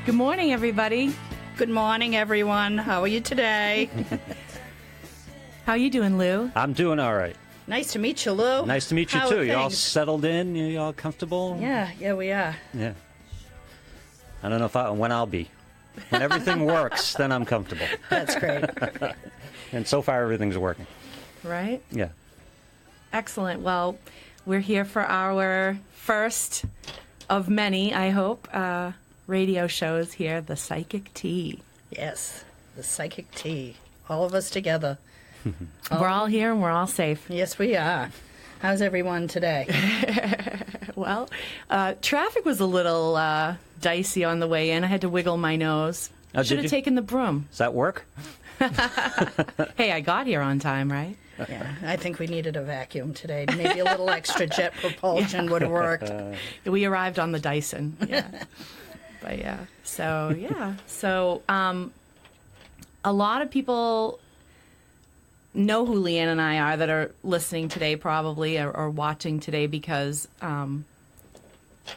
Good morning, everybody. Good morning, everyone. How are you today? How you doing, Lou? I'm doing all right. Nice to meet you, Lou. Nice to meet you, How too. are You all things? settled in? You all comfortable? Yeah, we are. Yeah. I don't know when I'll be. When everything works, then I'm comfortable. That's great. And so far, everything's working. Right? Yeah. Excellent. Well, we're here for our first of many, I hope, radio shows here, The Psychic Tea. Yes, the psychic tea. All of us together. We're all here and we're all safe. Yes, we are. How's everyone today? Well, traffic was a little dicey on the way in. I had to wiggle my nose. Oh, Should did have you? taken the broom. Does that work? Hey, I got here on time, right? Yeah, I think we needed a vacuum today. Maybe a little extra jet propulsion would have worked. We arrived on the Dyson. Yeah. But yeah. So a lot of people know who Leanne and I are that are listening today probably or watching today because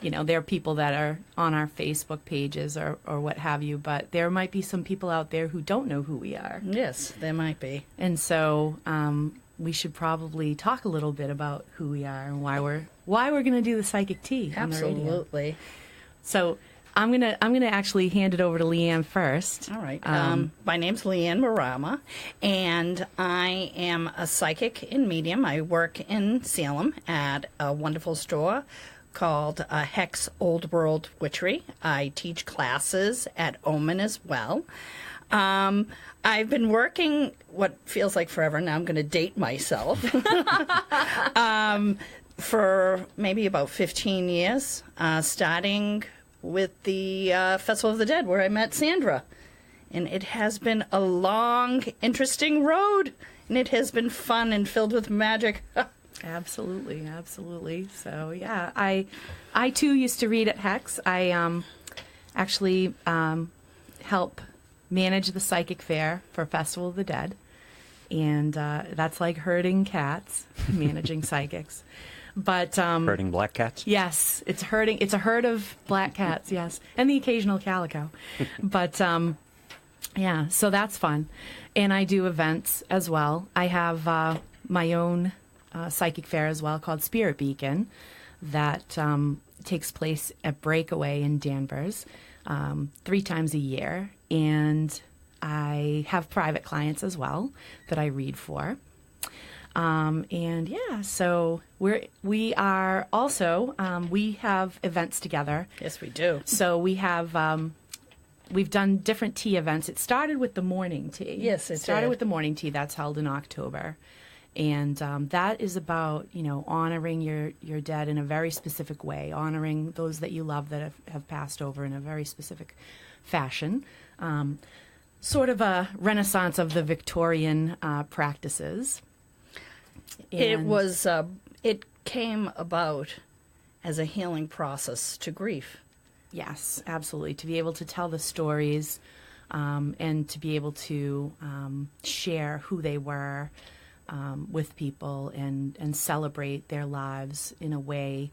there are people that are on our Facebook pages or what have you, but there might be some people out there who don't know who we are. Yes, there might be. And so we should probably talk a little bit about who we are and why we're going to do the Psychic Tea on the radio. Absolutely. So I'm gonna actually hand it over to Leanne first. All right. My name's Leanne Marama, and I am a psychic and medium. I work in Salem at a wonderful store called Hex Old World Witchery. I teach classes at Omen as well. I've been working what feels like forever. Now I'm going to date myself. For maybe about 15 years, starting with the Festival of the Dead, where I met Sandra. And it has been a long, interesting road, and it has been fun and filled with magic. Absolutely. So yeah, I too used to read at Hex. I actually help manage the psychic fair for Festival of the Dead, and that's like herding cats, managing psychics. But Herding black cats? yes, it's herding. It's a herd of black cats, yes, and the occasional calico. But yeah, so that's fun, and I do events as well. I have my own psychic fair as well called Spirit Beacon that takes place at Breakaway in Danvers 3 times a year, and I have private clients as well that I read for. And yeah, so we are also we have events together. Yes, we do. So we have we've done different tea events. It started with the morning tea. Yes, it started did. with the morning tea that's held in October, and that is about honoring your dead in a very specific way, honoring those that you love that have passed over in a very specific fashion. Sort of a renaissance of the Victorian practices. It came about as a healing process to grief. Yes, absolutely. To be able to tell the stories and to be able to share who they were with people and celebrate their lives in a way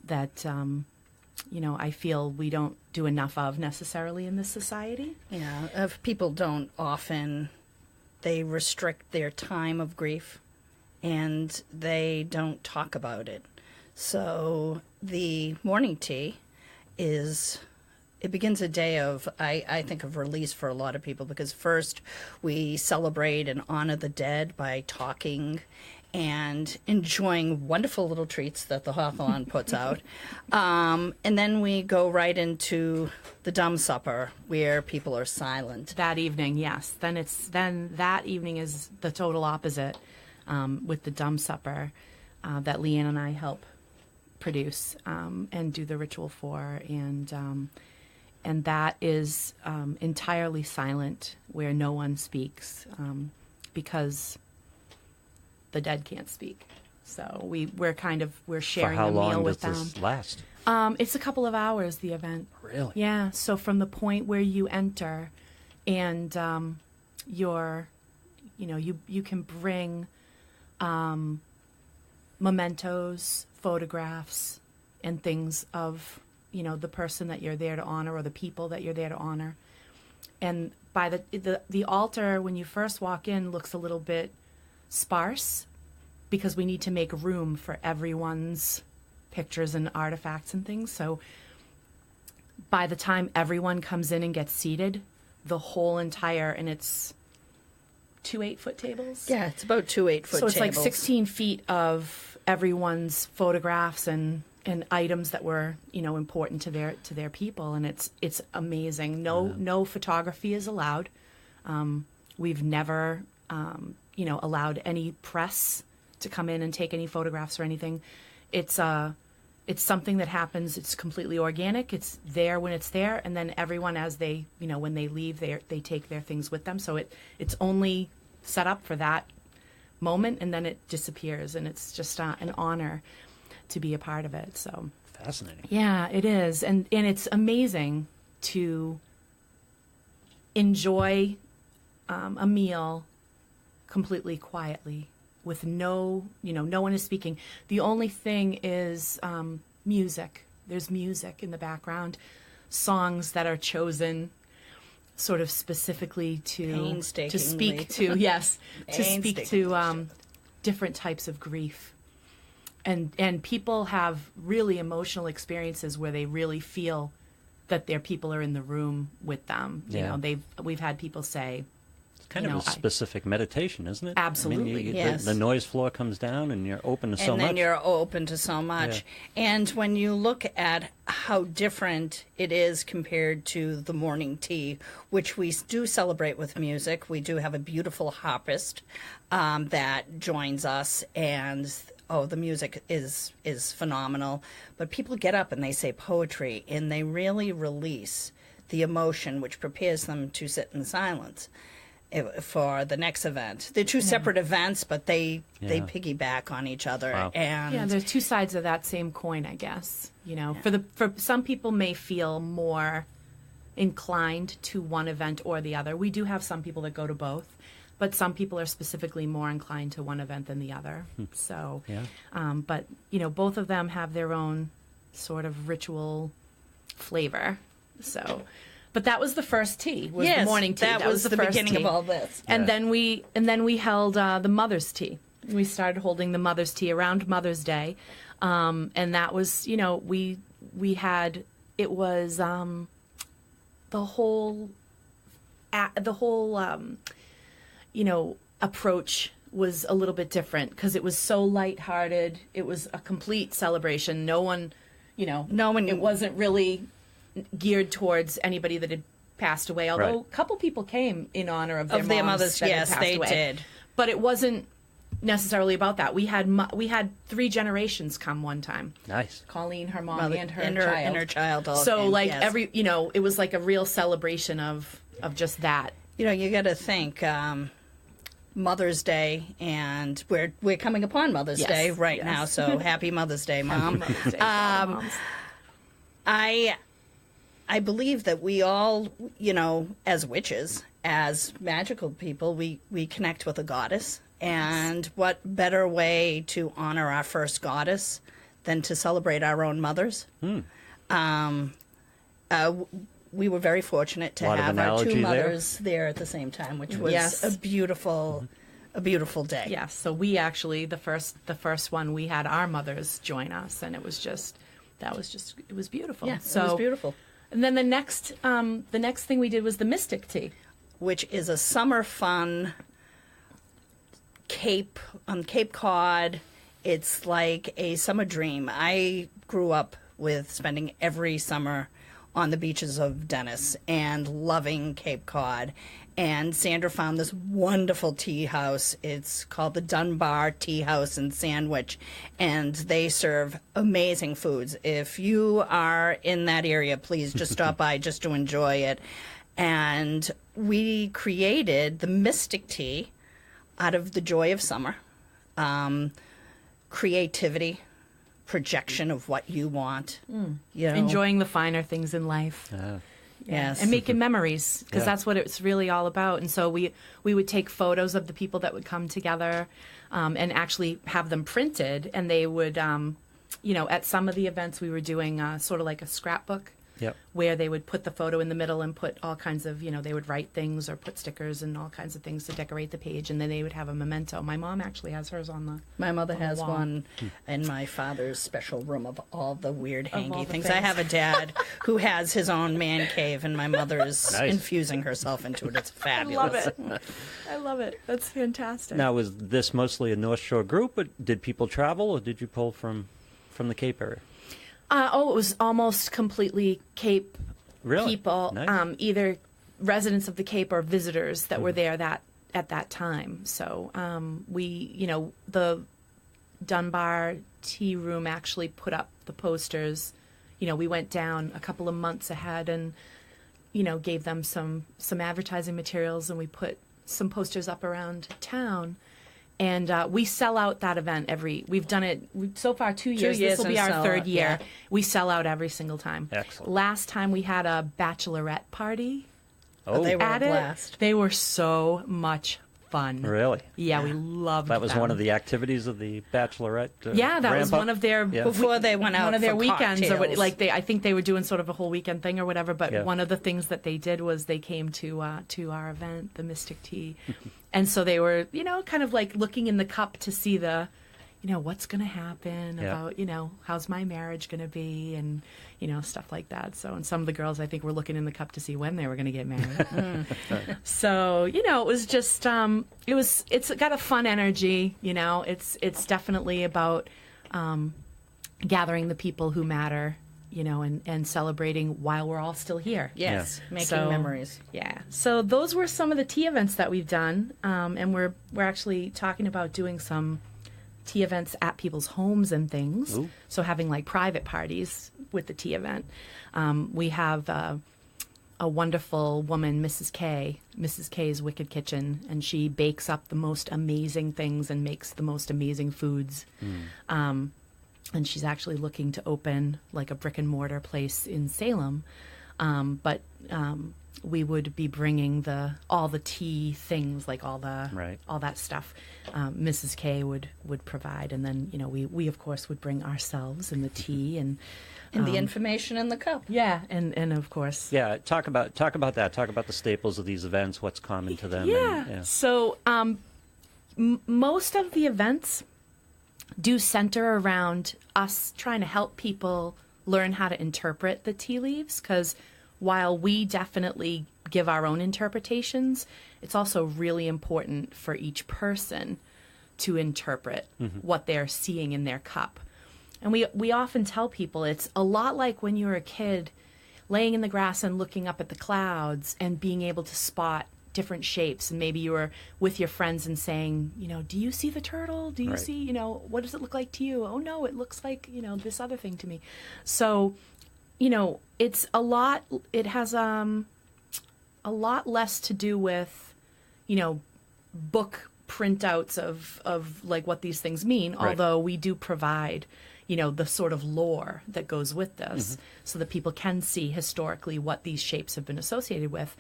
that, I feel we don't do enough of necessarily in this society. Yeah, if people don't often, they restrict their time of grief and they don't talk about it. So the morning tea it begins a day of, I think, of release for a lot of people, because first we celebrate and honor the dead by talking and enjoying wonderful little treats that the Hawthorne puts out. And then we go right into the dumb supper where people are silent. That evening, yes. Then that evening is the total opposite with the dumb supper that Leanne and I help produce and do the ritual for, and that is entirely silent, where no one speaks because the dead can't speak. So we're sharing For how a meal long with does them. this last? It's a couple of hours, the event. Really? Yeah. So from the point where you enter, and you can bring mementos, photographs, and things of the person that you're there to honor or the people that you're there to honor. And by the altar, when you first walk in, looks a little bit sparse because we need to make room for everyone's pictures and artifacts and things. So by the time everyone comes in and gets seated, the whole entire, and it's 2 8-foot tables? Yeah, it's about 2 8-foot tables. So it's like 16 feet of everyone's photographs and items that were, important to their people, and it's amazing. No photography is allowed. We've never, allowed any press to come in and take any photographs or anything. It's something that happens. It's completely organic. It's there when it's there, and then everyone, as they, when they leave, they take their things with them. So it's only set up for that moment, and then it disappears, and it's just an honor to be a part of it. So fascinating. Yeah, it is, and it's amazing to enjoy a meal completely quietly with no one is speaking. The only thing is music. There's music in the background, songs that are chosen sort of specifically to speak to different types of grief. And people have really emotional experiences where they really feel that their people are in the room with them. Yeah. We've had people say, it's kind of a specific meditation, isn't it? Absolutely. Yes. The noise floor comes down, and you're open to so much. And then you're open to so much. Yeah. And when you look at how different it is compared to the morning tea, which we do celebrate with music, we do have a beautiful harpist that joins us, and the music is phenomenal. But people get up and they say poetry, and they really release the emotion, which prepares them to sit in silence for the next event. They're two separate events, but they piggyback on each other. Wow. And there's two sides of that same coin, I guess. For some people may feel more inclined to one event or the other. We do have some people that go to both, but some people are specifically more inclined to one event than the other. So, but both of them have their own sort of ritual flavor. So, but that was the first tea. Was the morning tea. That was the first beginning tea. of all this. And then we held the Mother's Tea. We started holding the Mother's Tea around Mother's Day, and that was we had it was the whole approach was a little bit different because it was so lighthearted. It was a complete celebration. No one. It wasn't really geared towards anybody that had passed away. Although a couple people came in honor of their mothers. Yes, they away. did. But it wasn't necessarily about that. We had 3 generations come one time. Nice. Colleen, her mom, and her child. And her child. So it was like a real celebration of just that. You got to think Mother's Day, and we're coming upon Mother's Day right now. So happy Mother's Day, Mom. Happy Mother's Day to all moms. I believe that we all, as witches, as magical people, we connect with a goddess. And what better way to honor our first goddess than to celebrate our own mothers? We were very fortunate to have our 2 mothers there at the same time, which was a beautiful day. Yes. So we actually, the first one, we had our mothers join us, and it was beautiful. Yeah, it was beautiful. And then the next thing we did was the Mystic Tea, which is a summer fun Cape Cod. It's like a summer dream. I grew up with spending every summer on the beaches of Dennis and loving Cape Cod. And Sandra found this wonderful tea house. It's called the Dunbar Tea House and Sandwich, and they serve amazing foods. If you are in that area, please just stop by just to enjoy it. And we created the Mystic Tea out of the joy of summer, creativity, projection of what you want. Enjoying the finer things in life. Yes. And making memories, because that's what it's really all about. And so we would take photos of the people that would come together and actually have them printed, and they would at some of the events we were doing sort of like a scrapbook. Yep. Where they would put the photo in the middle and put all kinds of, they would write things or put stickers and all kinds of things to decorate the page, and then they would have a memento. My mom actually has hers on the. My mother on the has wall. one in my father's special room of all the weird all hangy the things. things. I have a dad who has his own man cave, and my mother is Nice. infusing herself into it. It's I fabulous. love it. I love it. That's fantastic. Now, was this mostly a North Shore group, or did people travel, or did you pull from the Cape area? It was almost completely Cape Really? people, Nice. either residents of the Cape or visitors that were there at that time. So the Dunbar Tea Room actually put up the posters. We went down a couple of months ahead and gave them some advertising materials, and we put some posters up around town. And we sell out that event we've done it so far 2 years. years This will be and our sell third out, year. yeah. We sell out every single time. Excellent. Last time we had a bachelorette party Oh, they were at a it. blast. They were so much fun. really? Yeah, we loved That was them. one of the activities of the Bachelorette. Yeah, that was ramp-up? one of their Yeah. Before they went out one of their for weekends or what, cocktails. I think they were doing sort of a whole weekend thing or whatever, but Yeah. one of the things that they did was they came to our event, the Mystic Tea. And so they were, kind of like looking in the cup to see the what's going to happen Yeah. about, how's my marriage going to be and stuff like that. So, and some of the girls I think were looking in the cup to see when they were going to get married. So, it was just it's got a fun energy, it's definitely about gathering the people who matter, and celebrating while we're all still here. Yes, making So- memories. Yeah. So those were some of the tea events that we've done, and we're actually talking about doing some tea events at people's homes and things. Ooh. So having like private parties with the tea event. We have a wonderful woman, Mrs. K's Wicked Kitchen, and she bakes up the most amazing things and makes the most amazing foods. And she's actually looking to open like a brick and mortar place in Salem. But we would be bringing all the tea things, like all that stuff. Mrs. K would provide, and then we of course would bring ourselves and the tea and The information in the cup. yeah, and of course Yeah, talk about that. Talk about the staples of these events. What's common to them? yeah. And, So most of the events do center around us trying to help people learn how to interpret the tea leaves, because while we definitely give our own interpretations, it's also really important for each person to interpret what they're seeing in their cup. And we often tell people it's a lot like when you were a kid laying in the grass and looking up at the clouds and being able to spot different shapes, and maybe you were with your friends and saying, do you see the turtle? Do you Right. see, what does it look like to you? Oh no, it looks like, this other thing to me. So, it's a lot, it has a lot less to do with, book printouts of like what these things mean, Right. although we do provide the sort of lore that goes with this so that people can see historically what these shapes have been associated with.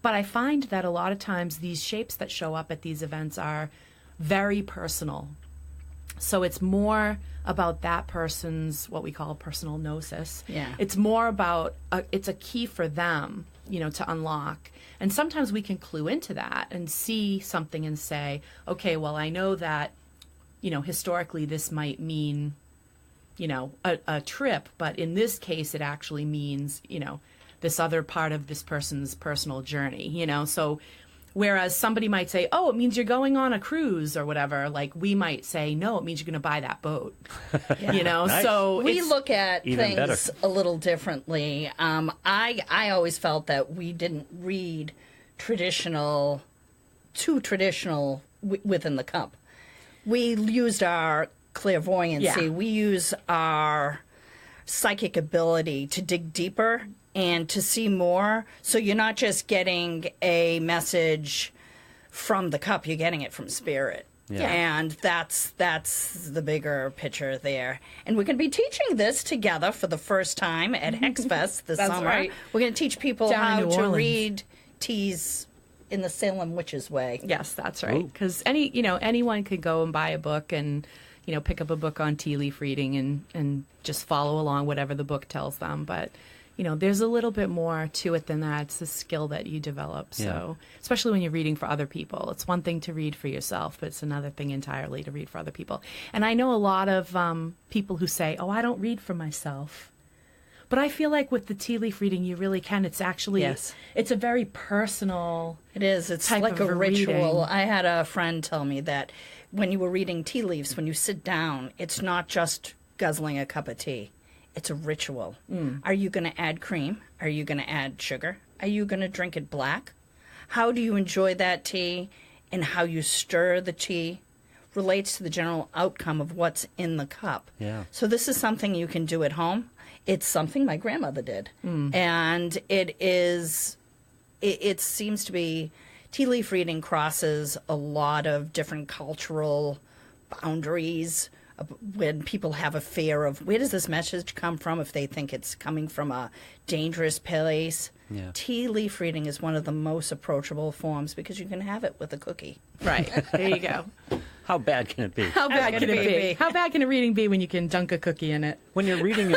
But I find that a lot of times these shapes that show up at these events are very personal. So it's more about that person's, what we call personal gnosis. Yeah. It's more about, it's a key for them, to unlock. And sometimes we can clue into that and see something and say, okay, well, I know that, historically this might mean, a trip, but in this case, it actually means, this other part of this person's personal journey, So whereas somebody might say, oh, it means you're going on a cruise or whatever, like we might say, no, it means you're going to buy that boat, Nice. So We it's- look at even things better. a little differently. I always felt that we didn't read too traditional within the cup. We used our clairvoyancy. Yeah. We use our psychic ability to dig deeper and to see more. So you're not just getting a message from the cup, you're getting it from spirit. Yeah. And that's the bigger picture there. And we're going to be teaching this together for the first time at HexFest this That's summer. right. We're going to teach people Down in how New to Orleans. read teas in the Salem Witches way. Yes, that's right. Ooh. Because anyone could go and buy a book and pick up a book on tea leaf reading and just follow along whatever the book tells them. But, there's a little bit more to it than that. It's a skill that you develop. So, especially when you're reading for other people, it's one thing to read for yourself, but it's another thing entirely to read for other people. And I know a lot of people who say, "Oh, I don't read for myself." But I feel like with the tea leaf reading, you really can. It's actually, it's a very personal. It is. It's type like of a ritual. reading. I had a friend tell me that when you were reading tea leaves, when you sit down, it's not just guzzling a cup of tea. It's a ritual. Are you going to add cream? Are you going to add sugar? Are you going to drink it black? How do you enjoy that tea, and how you stir the tea relates to the general outcome of what's in the cup. Yeah. So this is something you can do at home. It's something my grandmother did. And it seems to be, tea leaf reading crosses a lot of different cultural boundaries. When people have a fear of where does this message come from, if they think it's coming from a dangerous place. Yeah. Tea leaf reading is one of the most approachable forms because you can have it with a cookie. Right. There you go. How bad can it be? How bad can it be? How bad can a reading be when you can dunk a cookie in it? When you're reading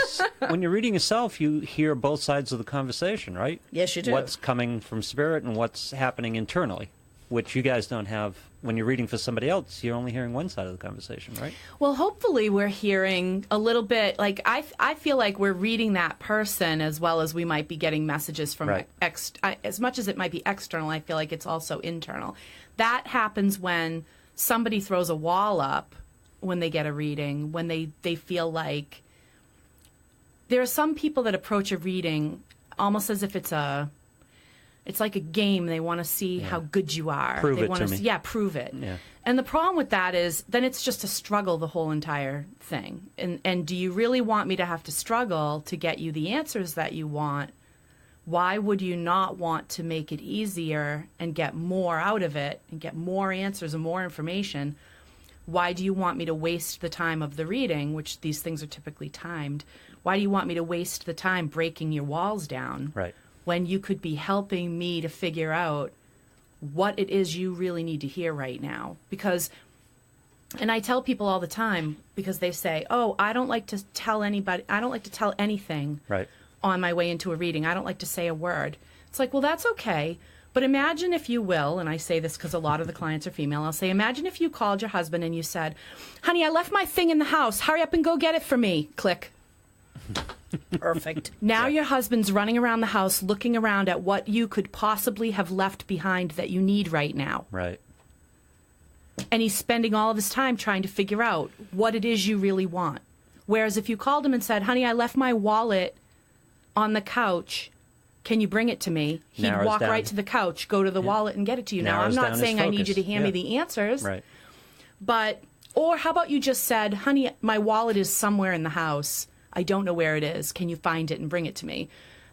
yourself, you hear both sides of the conversation, right? Yes, you do. What's coming from spirit and what's happening internally, which you guys don't have. When you're reading for somebody else, you're only hearing one side of the conversation, right? Well, hopefully we're hearing a little bit, like I feel like we're reading that person as well as we might be getting messages from Right. as much as it might be external, I feel like it's also internal. That happens when somebody throws a wall up when they get a reading, when they feel like there are some people that approach a reading almost as if it's like a game. They want to see how good you are. Prove they it want to me. Yeah, prove it. Yeah. And the problem with that is then it's just a struggle the whole entire thing. And do you really want me to have to struggle to get you the answers that you want? Why would you not want to make it easier and get more out of it and get more answers and more information? Why do you want me to waste the time of the reading, which these things are typically timed? Why do you want me to waste the time breaking your walls down? Right. When you could be helping me to figure out what it is you really need to hear right now. Because, and I tell people all the time, because they say, "Oh, I don't like to tell anybody, I don't like to tell anything Right. on my way into a reading. I don't like to say a word." It's like, well, that's okay. But imagine if you will, and I say this because a lot of the clients are female, I'll say, imagine if you called your husband and you said, "Honey, I left my thing in the house. Hurry up and go get it for me." Click. Perfect. Now your husband's running around the house looking around at what you could possibly have left behind that you need right now. Right. And he's spending all of his time trying to figure out what it is you really want. Whereas if you called him and said, "Honey, I left my wallet on the couch. Can you bring it to me?" He'd Narrows walk down. right to the couch, go to the wallet, and get it to you. Now, I'm Narrows down not his saying I need you to focus. hand me Yeah. the answers. Right. But, or how about you just said, "Honey, my wallet is somewhere in the house. I don't know where it is. Can you find it and bring it to me?"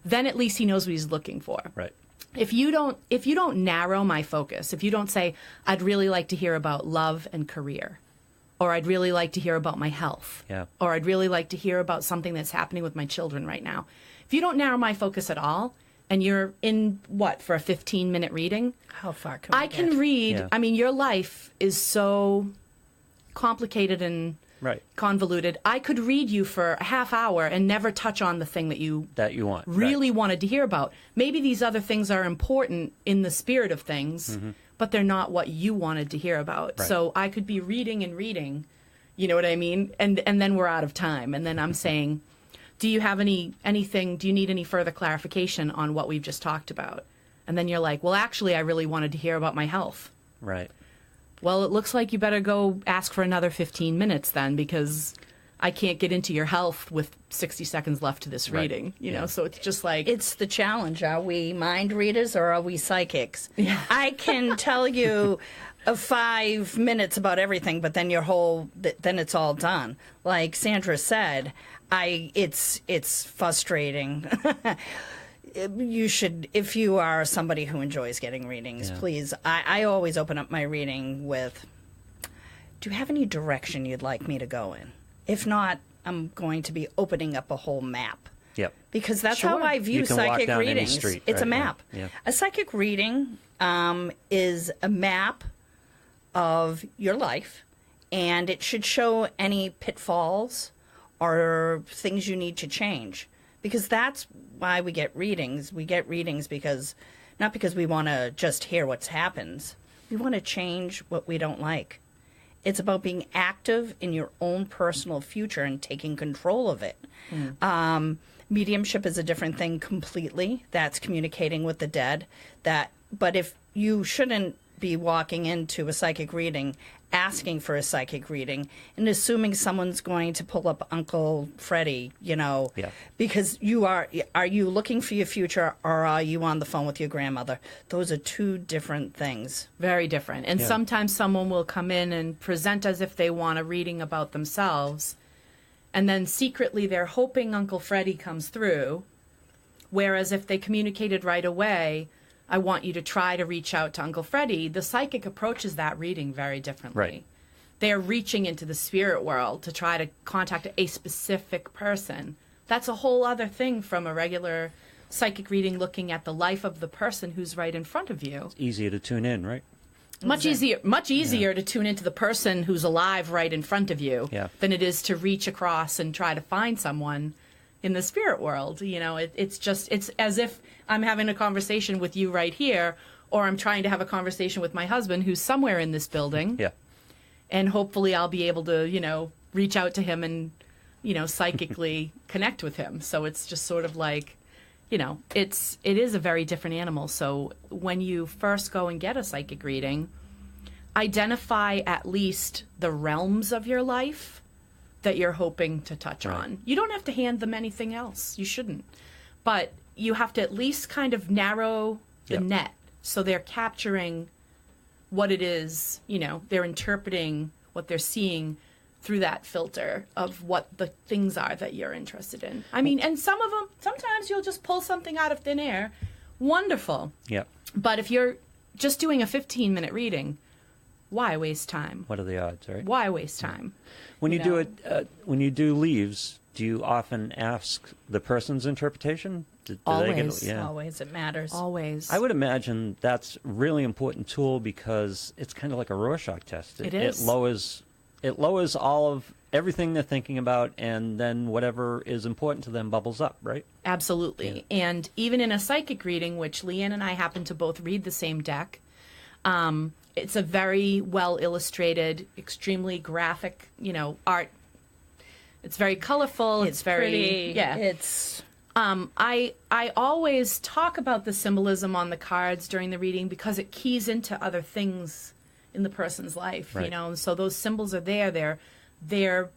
Then at least he knows what he's looking for. Right. If you don't narrow my focus, if you don't say, "I'd really like to hear about love and career," or "I'd really like to hear about my health," Yeah. or "I'd really like to hear about something that's happening with my children right now." If you don't narrow my focus at all, and you're in for a 15-minute reading, How far can we I can get? read. Yeah. I mean, your life is so complicated and Right. convoluted. I could read you for a half hour and never touch on the thing that you That you want. really Right. wanted to hear about. Maybe these other things are important in the spirit of things, but they're not what you wanted to hear about. Right. So I could be reading and reading, you know what I mean? And then we're out of time. And then I'm saying, "Do you have anything, do you need any further clarification on what we've just talked about?" And then you're like, "Well, actually, I really wanted to hear about my health." Right. Well, it looks like you better go ask for another 15 minutes then, because I can't get into your health with 60 seconds left to this Right. reading, you know? Yeah. So it's just like, It's the challenge. Are we mind readers or are we psychics? I can tell you 5 minutes about everything, but then then it's all done. Like Sandra said, it's frustrating. You should, if you are somebody who enjoys getting readings, Yeah. please. I always open up my reading with, "Do you have any direction you'd like me to go in? If not, I'm going to be opening up a whole map." Yep. Because that's how Sure. I view You can walk psychic down any readings. street, It's a right? Yeah. map. Yeah. A psychic reading is a map of your life, and it should show any pitfalls or things you need to change, because that's why we get readings. We get readings because not because we want to just hear what's happens. We want to change what we don't like. It's about being active in your own personal future and taking control of it. Mediumship is a different thing completely. That's communicating with the dead. But if you shouldn't be walking into a psychic reading asking for a psychic reading and assuming someone's going to pull up Uncle Freddie, Yeah. because are you looking for your future, or are you on the phone with your grandmother? Those are two different things. Very different. And Yeah. sometimes someone will come in and present as if they want a reading about themselves, and then secretly they're hoping Uncle Freddie comes through, whereas if they communicated right away, I want you to try to reach out to Uncle Freddie, the psychic approaches that reading very differently. Right. They're reaching into the spirit world to try to contact a specific person. That's a whole other thing from a regular psychic reading, looking at the life of the person who's right in front of you. Easier to tune in, right? Much easier to tune into the person who's alive right in front of you Yeah. than it is to reach across and try to find someone in the spirit world. It's as if I'm having a conversation with you right here, or I'm trying to have a conversation with my husband who's somewhere in this building. Yeah. And hopefully I'll be able to, reach out to him and, psychically connect with him. So it's just sort of like, it is a very different animal. So when you first go and get a psychic reading, identify at least the realms of your life that you're hoping to touch Right. on. You don't have to hand them anything else. You shouldn't. But you have to at least kind of narrow the Yep. net so they're capturing what it is, they're interpreting what they're seeing through that filter of what the things are that you're interested in. I mean, and some of them, sometimes you'll just pull something out of thin air. Wonderful. Yeah. But if you're just doing a 15-minute reading, why waste time? What are the odds, right? Why waste time? When you You do know? it, when you do leaves, do you often ask the person's interpretation? Do they Always. yeah. Always, it matters. Always. I would imagine that's a really important tool because it's kind of like a Rorschach test. It is. It lowers all of everything they're thinking about, and then whatever is important to them bubbles up, right? Absolutely. And even in a psychic reading, which Leanne and I happen to both read the same deck, it's a very well illustrated, extremely graphic, art. It's very colorful. It's very pretty. yeah. It's I always talk about the symbolism on the cards during the reading because it keys into other things in the person's life, Right. So those symbols are there. They're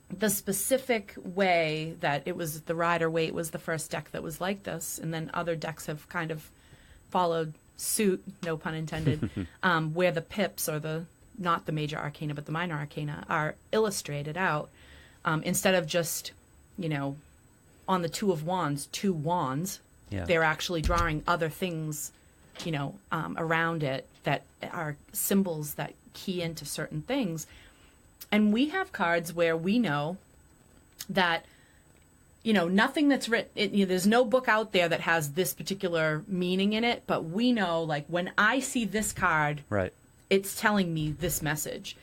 the specific way that it was. The Rider-Waite was the first deck that was like this, and then other decks have kind of followed suit, no pun intended, where the pips, or not the major arcana but the minor arcana, are illustrated out instead of just on the Two of Wands, two wands. Yeah. They're actually drawing other things, around it that are symbols that key into certain things. And we have cards where we know that, nothing that's written, there's no book out there that has this particular meaning in it, but we know, like, when I see this card, Right. it's telling me this message.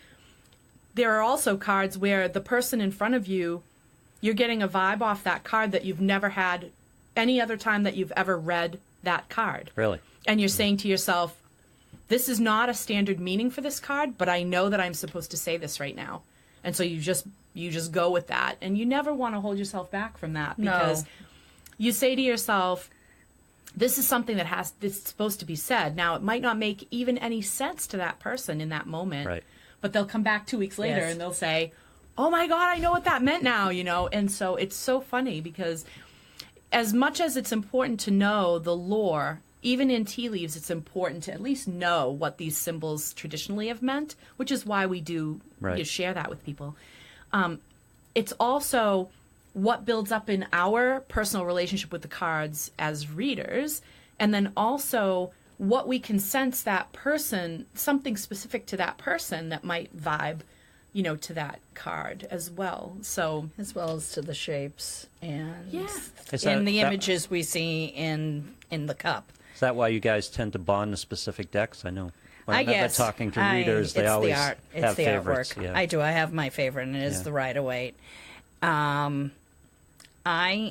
There are also cards where the person in front of you, you're getting a vibe off that card that you've never had any other time that you've ever read that card. Really. And you're saying to yourself, this is not a standard meaning for this card, but I know that I'm supposed to say this right now. And so you just go with that. And you never want to hold yourself back from that, because you say to yourself, this is something that's supposed to be said. Now, it might not make even any sense to that person in that moment, Right. but they'll come back 2 weeks later Yes. and they'll say, oh my God, I know what that meant now, And so it's so funny because as much as it's important to know the lore, even in tea leaves, it's important to at least know what these symbols traditionally have meant, which is why we do Right. share that with people. It's also what builds up in our personal relationship with the cards as readers, and then also what we can sense that person, something specific to that person that might vibe, to that card as well. So as well as to the shapes and Yeah. Is in the that- images we see in the cup. Is that why you guys tend to bond the specific decks? I know. When I I'm guess talking to readers, they it's always the art. It's have the favorites. artwork. Yeah. I do. I have my favorite, and it is Yeah. the Rider-Waite. I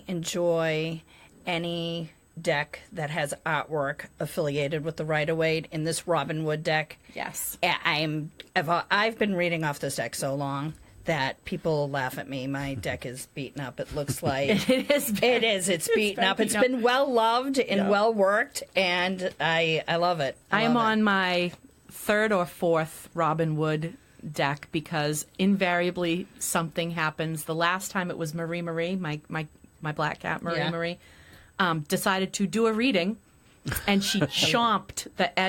enjoy any deck that has artwork affiliated with the Rider-Waite. In this Robin Wood deck, Yes. I've been reading off this deck so long that people laugh at me. My deck is beaten up. It looks like It is. it is. It's beaten up. It's beaten been well loved and well worked, and I love it. I am love it. on my third or fourth Robin Wood deck because invariably something happens. The last time it was Marie, my black cat Yeah. Marie, decided to do a reading, and she chomped the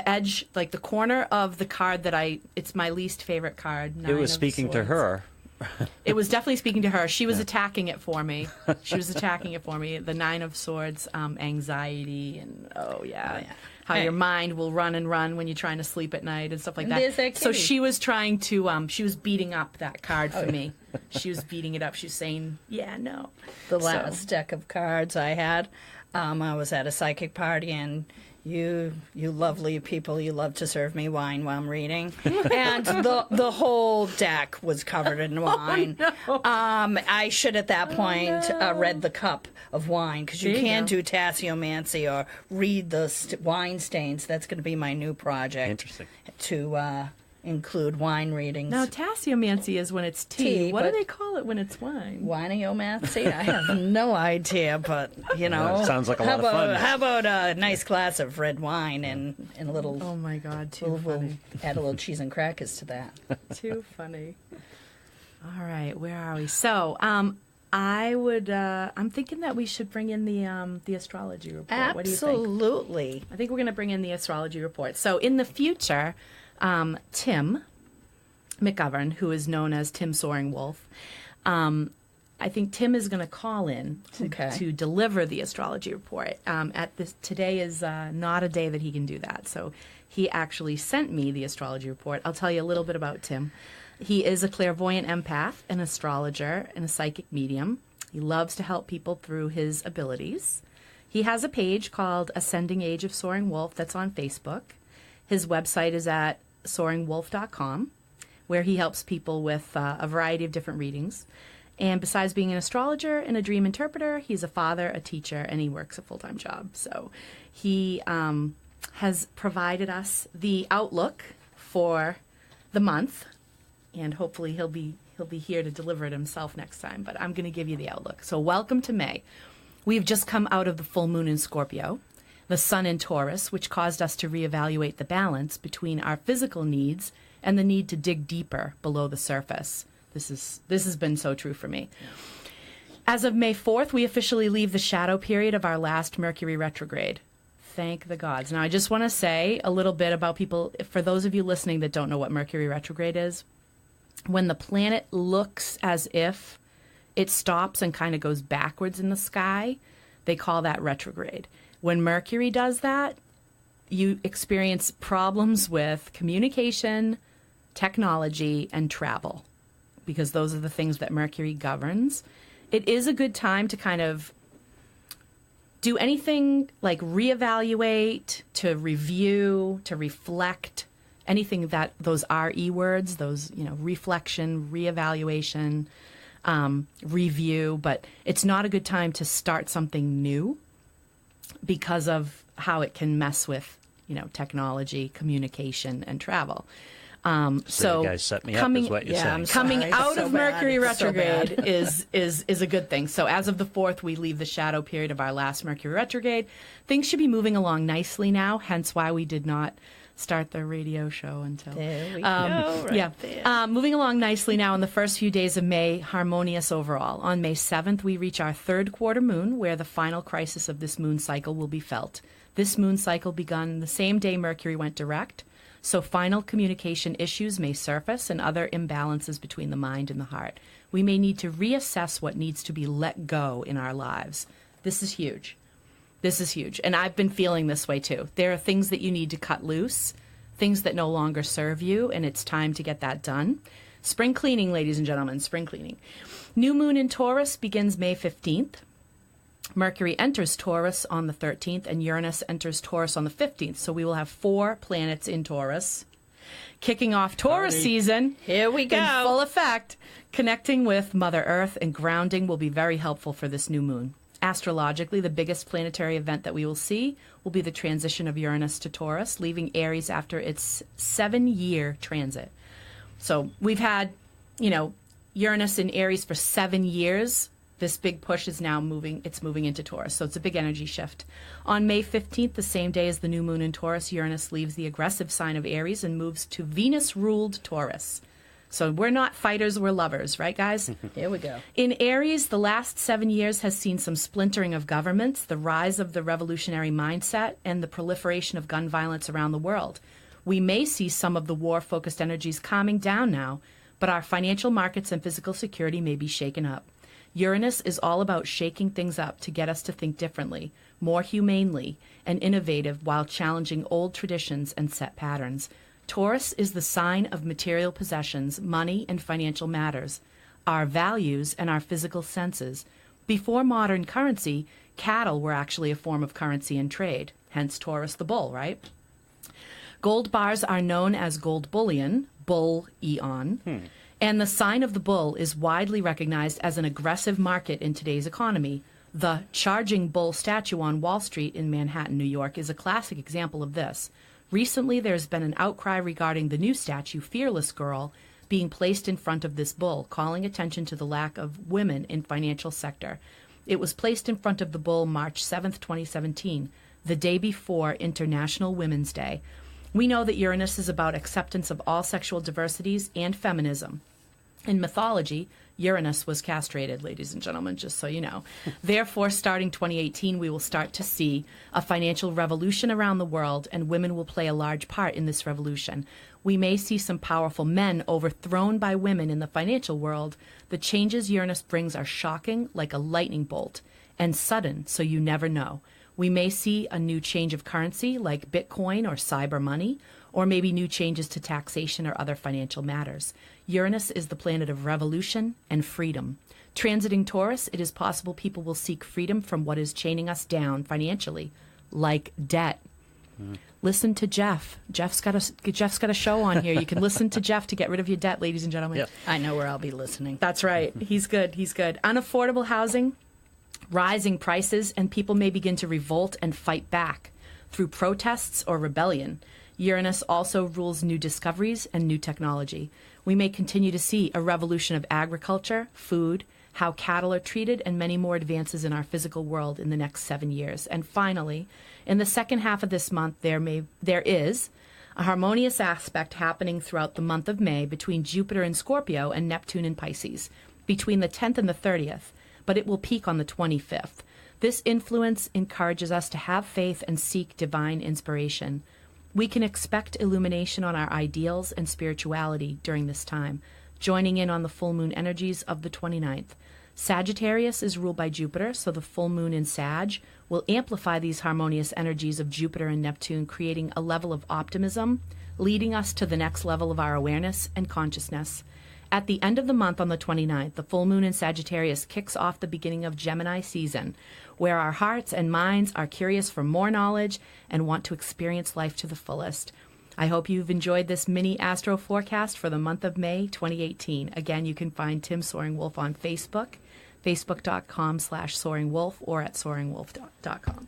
edge, like the corner of the card it's my least favorite card. It Nine was of speaking to Swords. her. It was definitely speaking to her. She was attacking it for me. The Nine of Swords, anxiety, and how your mind will run and run when you're trying to sleep at night and stuff like And that. there's that So kitty. she was trying to, she was beating up that card for me. She was beating it up. She was saying, "Yeah, no." The last deck of cards I had, I was at a psychic party, and you lovely people, you love to serve me wine while I'm reading, and the whole deck was covered in wine. I should at that point read the cup of wine, because you There you can't go. do tasseomancy or read the wine stains. That's going to be my new project. Interesting. To include wine readings. Now, tasseomancy is when it's tea. Tea, What do but- they call it when it's wine? Wineomancy? I have no idea, but you know, Well, it sounds like a lot of fun. How about a nice glass of red wine and a little? Oh my God, too we'll funny. add a little cheese and crackers to that. Too funny. All right, where are we? So, I'm thinking that we should bring in the astrology report. What do you think? Absolutely. I think we're going to bring in the astrology report. So, in the future, Tim McGovern, who is known as Tim Soaring Wolf, I think Tim is going to call in to deliver the astrology report. Today is not a day that he can do that, so he actually sent me the astrology report. I'll tell you a little bit about Tim. He is a clairvoyant empath, an astrologer, and a psychic medium. He loves to help people through his abilities. He has a page called Ascending Age of Soaring Wolf that's on Facebook. His website is at soaringwolf.com, where he helps people with a variety of different readings. And besides being an astrologer and a dream interpreter, he's a father, a teacher, and he works a full-time job. So he has provided us the outlook for the month, and hopefully he'll be here to deliver it himself next time. But I'm going to give you the outlook. So welcome to May. We've just come out of the full moon in Scorpio, the sun in Taurus, which caused us to reevaluate the balance between our physical needs and the need to dig deeper below the surface. This has been so true for me. As of May 4th, we officially leave the shadow period of our last Mercury retrograde. Thank the gods. Now, I just want to say a little bit about people, for those of you listening that don't know what Mercury retrograde is. When the planet looks as if it stops and kind of goes backwards in the sky, they call that retrograde. When Mercury does that, you experience problems with communication, technology, and travel, because those are the things that Mercury governs. It is a good time to kind of do anything like reevaluate, to review, to reflect, anything that those RE words, those, reflection, reevaluation, review, but it's not a good time to start something new because of how it can mess with, technology, communication, and travel. So you guys set me up, coming, is what you're saying. Coming Sorry, out so of bad. Mercury It's so retrograde bad. is a good thing. So as of the 4th, we leave the shadow period of our last Mercury retrograde. Things should be moving along nicely now, hence why we did not start the radio show until... There we go. Right there. Moving along nicely now in the first few days of May, harmonious overall. On May 7th, we reach our third quarter moon, where the final crisis of this moon cycle will be felt. This moon cycle begun the same day Mercury went direct, so final communication issues may surface and other imbalances between the mind and the heart. We may need to reassess what needs to be let go in our lives. This is huge. This is huge. And I've been feeling this way too. There are things that you need to cut loose, things that no longer serve you, and it's time to get that done. Spring cleaning, ladies and gentlemen, spring cleaning. New moon in Taurus begins May 15th. Mercury enters Taurus on the 13th, and Uranus enters Taurus on the 15th. So we will have 4 planets in Taurus, kicking off Taurus season. Here we go. In full effect. Connecting with Mother Earth and grounding will be very helpful for this new moon. Astrologically, the biggest planetary event that we will see will be the transition of Uranus to Taurus, leaving Aries after its 7-year transit. So we've had, Uranus in Aries for 7 years. This big push is now moving into Taurus. So it's a big energy shift. On May 15th, the same day as the new moon in Taurus, Uranus leaves the aggressive sign of Aries and moves to Venus-ruled Taurus. So we're not fighters, we're lovers, right, guys? Here we go. In Aries, the last 7 years has seen some splintering of governments, the rise of the revolutionary mindset, and the proliferation of gun violence around the world. We may see some of the war-focused energies calming down now, but our financial markets and physical security may be shaken up. Uranus is all about shaking things up to get us to think differently, more humanely, and innovative while challenging old traditions and set patterns. Taurus is the sign of material possessions, money, and financial matters, our values and our physical senses. Before modern currency, cattle were actually a form of currency and trade, hence Taurus the bull, right? Gold bars are known as gold bullion, bull eon, and the sign of the bull is widely recognized as an aggressive market in today's economy. The Charging Bull statue on Wall Street in Manhattan, New York, is a classic example of this. Recently, there's been an outcry regarding the new statue, Fearless Girl, being placed in front of this bull, calling attention to the lack of women in financial sector. It was placed in front of the bull March 7th, 2017, the day before International Women's Day. We know that Uranus is about acceptance of all sexual diversities and feminism. In mythology, Uranus was castrated, ladies and gentlemen, just so you know. Therefore, starting 2018, we will start to see a financial revolution around the world, and women will play a large part in this revolution. We may see some powerful men overthrown by women in the financial world. The changes Uranus brings are shocking, like a lightning bolt, and sudden, so you never know. We may see a new change of currency, like Bitcoin or cyber money, or maybe new changes to taxation or other financial matters. Uranus is the planet of revolution and freedom. Transiting Taurus, it is possible people will seek freedom from what is chaining us down financially, like debt. Listen to Jeff. Jeff's got a show on here. You can listen to Jeff to get rid of your debt, ladies and gentlemen. Yep. I know where I'll be listening. That's right. He's good. He's good. Unaffordable housing, rising prices, and people may begin to revolt and fight back through protests or rebellion. Uranus also rules new discoveries and new technology. We may continue to see a revolution of agriculture, food, how cattle are treated, and many more advances in our physical world in the next 7 years. And finally, in the second half of this month, there is a harmonious aspect happening throughout the month of May between Jupiter in Scorpio and Neptune in Pisces, between the 10th and the 30th, but it will peak on the 25th. This influence encourages us to have faith and seek divine inspiration. We can expect illumination on our ideals and spirituality during this time, joining in on the full moon energies of the 29th. Sagittarius is ruled by Jupiter, so the full moon in Sag will amplify these harmonious energies of Jupiter and Neptune, creating a level of optimism, leading us to the next level of our awareness and consciousness. At the end of the month on the 29th, the full moon in Sagittarius kicks off the beginning of Gemini season, where our hearts and minds are curious for more knowledge and want to experience life to the fullest. I hope you've enjoyed this mini astro forecast for the month of May 2018. Again, you can find Tim Soaring Wolf on Facebook, facebook.com/soaringwolf, or at soaringwolf.com.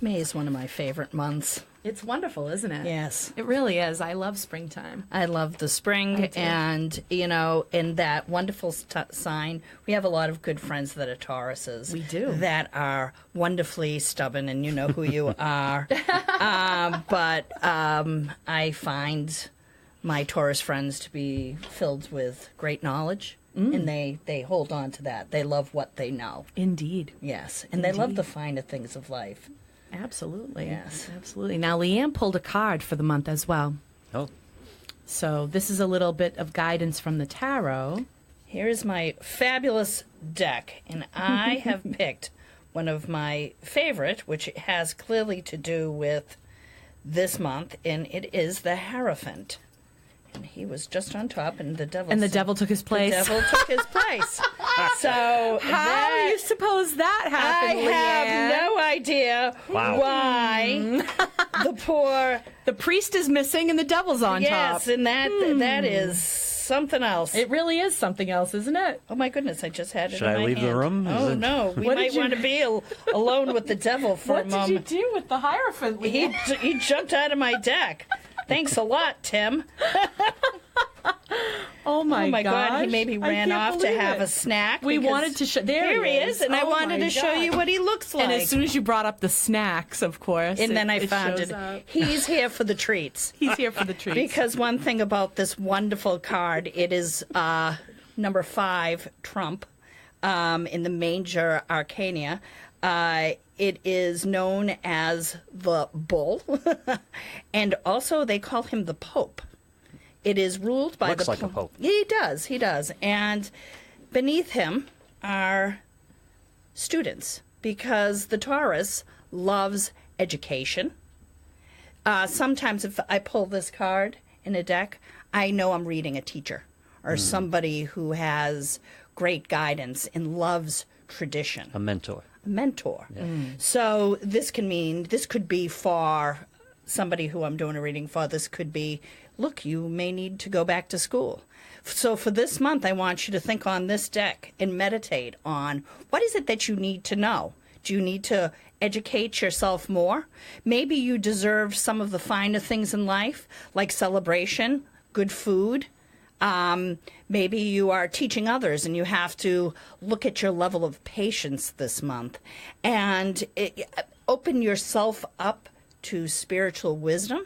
May is one of my favorite months. It's wonderful, isn't it? Yes. It really is. I love springtime. I love the spring, and, in that wonderful sign, we have a lot of good friends that are Tauruses. We do. That are wonderfully stubborn, and you know who you are. But I find my Taurus friends to be filled with great knowledge, and they hold on to that. They love what they know. Indeed. Yes, and they love the finer things of life. Absolutely. Yes. Absolutely. Now, Leanne pulled a card for the month as well. Oh. So this is a little bit of guidance from the tarot. Here's my fabulous deck, and I have picked one of my favorite, which has clearly to do with this month, and it is the Hierophant. And he was just on top, and the devil... And the devil took his place. The devil took his place. So How that, do you suppose that I happened, have Leanne? no idea Wow. why the poor. The priest is missing and the devil's on Yes, top. and that is something else. It really is something else, isn't it? Oh my goodness! I just had it Should in I my leave the hand. room? Is Oh it- no, we What might did you- want to be alone with the devil for What a did you moment. do with the Hierophant, Leanne? He jumped out of my deck. Thanks a lot, Tim. Oh my, Oh my God! He gosh. maybe I ran can't off to believe have it. a snack. We because wanted to show. There he is, and I Oh wanted my to show you God. what he looks like. And as soon as you brought up the snacks, of course, And then I found shows it. up. He's here for the treats. He's here for the treats. Because one thing about this wonderful card, it is number 5, Trump, in the Major Arcana. It is known as the Bull, and also they call him the Pope. It is ruled by Looks the like a pope. He does. And beneath him are students, because the Taurus loves education. Sometimes if I pull this card in a deck, I know I'm reading a teacher or somebody who has great guidance and loves tradition. A mentor. A mentor. So this could be for somebody who I'm doing a reading for. This could be, look, you may need to go back to school. So for this month, I want you to think on this deck and meditate on what is it that you need to know. Do you need to educate yourself more? Maybe you deserve some of the finer things in life, like celebration, good food. Maybe you are teaching others and you have to look at your level of patience this month and open yourself up to spiritual wisdom.